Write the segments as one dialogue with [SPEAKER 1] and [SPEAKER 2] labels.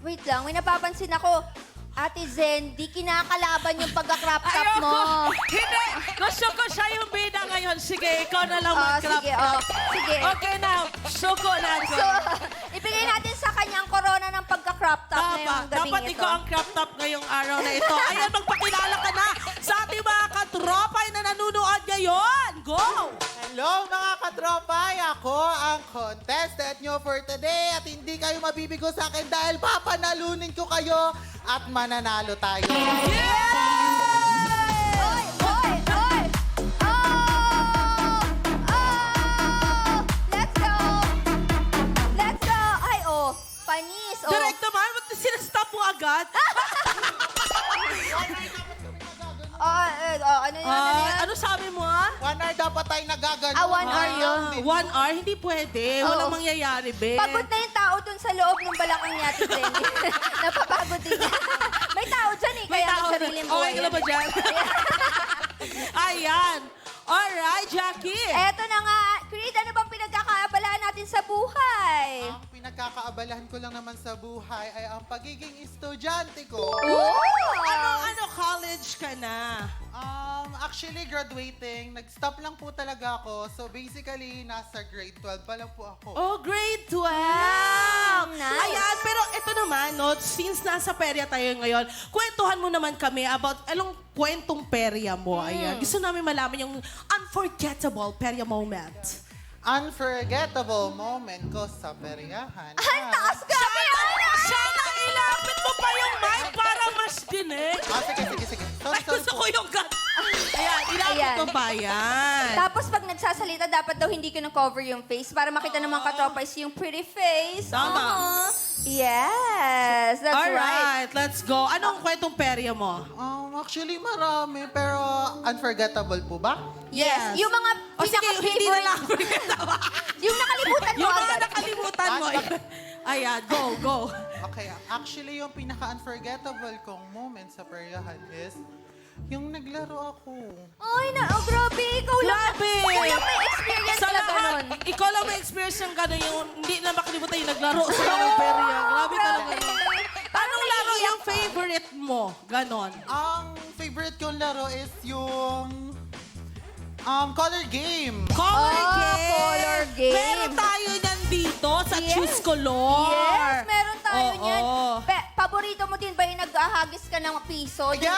[SPEAKER 1] Wait lang, may napapansin ako. Ate Zen, di kinakalaban yung pagka-crop top mo.
[SPEAKER 2] Hindi! Gusto ko siya yung bida ngayon. Sige, ikaw na lang mag-crop
[SPEAKER 1] sige,
[SPEAKER 2] top.
[SPEAKER 1] sige.
[SPEAKER 2] Okay na, suko na ako.
[SPEAKER 1] So, ibigay natin sa kanya ang corona ng pagka-crop top ngayong gabing
[SPEAKER 2] Dapat
[SPEAKER 1] ito.
[SPEAKER 2] ikaw ang crop top ngayong araw na ito. Ayan, magpakilala ka na sa ating mga katropay na nanunood ngayon. Go!
[SPEAKER 3] Hello mga katropay! Ako ang contestant nyo for today at hindi kayo mabibigo sa akin dahil papanalunin ko kayo at mananalo tayo.
[SPEAKER 1] Oy! Oy! Oy! Oh! Oh! Let's go! Let's go! Ay, oh. Panis, oh.
[SPEAKER 2] Direct naman, ba't sinastop mo agad?
[SPEAKER 1] Ano yan?
[SPEAKER 2] Ano sabi mo, ah?
[SPEAKER 3] 1 hour dapat tayo nagagano.
[SPEAKER 1] 1 hour yun.
[SPEAKER 2] 1 hour? Hindi pwede. Walang
[SPEAKER 1] Oo.
[SPEAKER 2] mangyayari, be.
[SPEAKER 1] Pagod na yung tao dun sa loob ng balakang niya, Ate Zen. Napapagod din niya. May tao dyan eh, kaya may sariling buhay.
[SPEAKER 2] Okay ka na ba dyan? Ayan. Alright, Jackie.
[SPEAKER 1] Eto na nga, Creed, ano bang pinagkakaabalaan natin sa buhay?
[SPEAKER 3] Ang pinagkakaabalahan ko lang naman sa buhay ay ang pagiging estudyante ko.
[SPEAKER 2] Ano college ka na?
[SPEAKER 3] Actually, graduating. Nag-stop lang po talaga ako. So, basically, nasa grade 12 pa lang po ako.
[SPEAKER 2] Oh, grade 12!
[SPEAKER 1] Nice.
[SPEAKER 2] Ayan, pero ito naman, no, since nasa perya tayo ngayon, kwentuhan mo naman kami about anong kwentong perya mo. Ayan, gusto namin malaman yung unforgettable perya moment.
[SPEAKER 3] Unforgettable moment ko sa peryahan.
[SPEAKER 1] Ang taas ka,
[SPEAKER 2] Sana ilapit mo pa yung mic para mas dinig.
[SPEAKER 3] Sige. Sorry,
[SPEAKER 2] Ay, gusto ko yung gun. Ayan, ilapit
[SPEAKER 1] Ayan.
[SPEAKER 2] mo ba yan?
[SPEAKER 1] Tapos pag nagsasalita, dapat daw hindi ko na-cover yung face para makita ng mga katropay yung pretty face.
[SPEAKER 2] Tama.
[SPEAKER 1] Yes, that's right.
[SPEAKER 2] Alright, let's go. Anong kwentong perya mo?
[SPEAKER 3] Actually, marami. Pero unforgettable po ba?
[SPEAKER 1] Yes. Yung mga
[SPEAKER 2] O sige, hindi na lang.
[SPEAKER 1] Yung nakalimutan mo
[SPEAKER 2] Yung mga
[SPEAKER 1] agad.
[SPEAKER 2] nakalimutan mo. Ayan, go.
[SPEAKER 3] Okay, actually, yung pinaka-unforgettable kong moment sa peryahan is yung naglaro ako.
[SPEAKER 1] Ay, grabe. Ikaw lang.
[SPEAKER 2] Grabe!
[SPEAKER 1] Ikaw lang may experience
[SPEAKER 2] Sa
[SPEAKER 1] na
[SPEAKER 2] lahat,
[SPEAKER 1] ganun.
[SPEAKER 2] ikaw lang may experience yung gano'n, yung hindi na makalimutan yung naglaro sa mga perya. Grabe talaga yun. Anong laro yung favorite mo? Ganon.
[SPEAKER 3] Ang favorite kong laro is yung color game.
[SPEAKER 2] Color game!
[SPEAKER 1] color game.
[SPEAKER 2] Meron tayo niyan dito sa
[SPEAKER 1] Yes.
[SPEAKER 2] Choose Color.
[SPEAKER 1] Yes, meron tayo
[SPEAKER 2] Oo.
[SPEAKER 1] niyan. Paborito mo din ba yung naghahagis ka ng piso?
[SPEAKER 3] Yeah!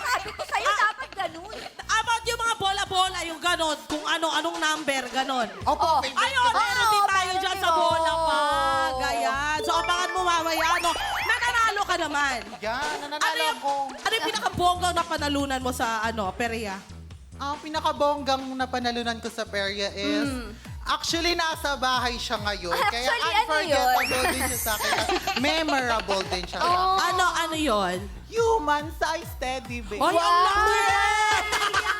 [SPEAKER 1] Sabi ko sa'yo, dapat ganun.
[SPEAKER 2] About yung mga bola-bola, yung ganon, kung anong number, ganon.
[SPEAKER 3] Opo,
[SPEAKER 1] Oh.
[SPEAKER 3] favorite
[SPEAKER 2] Ayun,
[SPEAKER 3] ko.
[SPEAKER 2] meron din tayo
[SPEAKER 1] meron
[SPEAKER 2] dyan
[SPEAKER 1] din.
[SPEAKER 2] sa bola pa.
[SPEAKER 1] Oo.
[SPEAKER 2] Ayan. So, abangan mo mamaya, ano, nananalo ka naman.
[SPEAKER 3] Yan, nananalo ako.
[SPEAKER 2] Ano yung pinakabonggang na panalunan mo sa, perya?
[SPEAKER 3] Ang pinakabonggang na panalunan ko sa perya is, actually, nasa bahay siya ngayon. Kaya
[SPEAKER 1] Actually, ano
[SPEAKER 3] unforgettable din siya sa akin. Memorable din siya. sa
[SPEAKER 1] Oh.
[SPEAKER 3] akin.
[SPEAKER 2] Ano yon?
[SPEAKER 3] Human-sized teddy bear.
[SPEAKER 2] Oy, ang laki!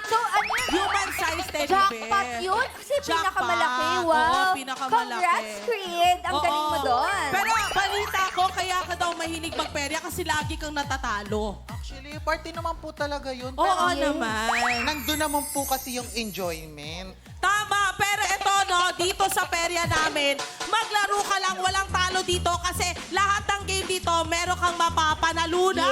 [SPEAKER 1] So, ano yun?
[SPEAKER 2] Human size teddy
[SPEAKER 1] Jackpot
[SPEAKER 2] bear.
[SPEAKER 1] yun? Kasi
[SPEAKER 2] Jackpot.
[SPEAKER 1] pinakamalaki. Wow.
[SPEAKER 2] Oo, pinakamalaki.
[SPEAKER 1] Congrats, Creed. Ang galing mo
[SPEAKER 2] Oo.
[SPEAKER 1] doon.
[SPEAKER 2] Pero balita ko, kaya ka daw mahilig magperya kasi lagi kang natatalo.
[SPEAKER 3] Actually, party naman po talaga yun.
[SPEAKER 2] Oo
[SPEAKER 3] Pero
[SPEAKER 2] naman.
[SPEAKER 3] nandun naman po kasi yung enjoyment.
[SPEAKER 2] Tama, pero ito no, dito sa perya namin, maglaro ka lang, walang talo dito kasi lahat ng game dito, meron kang mapapanalunan.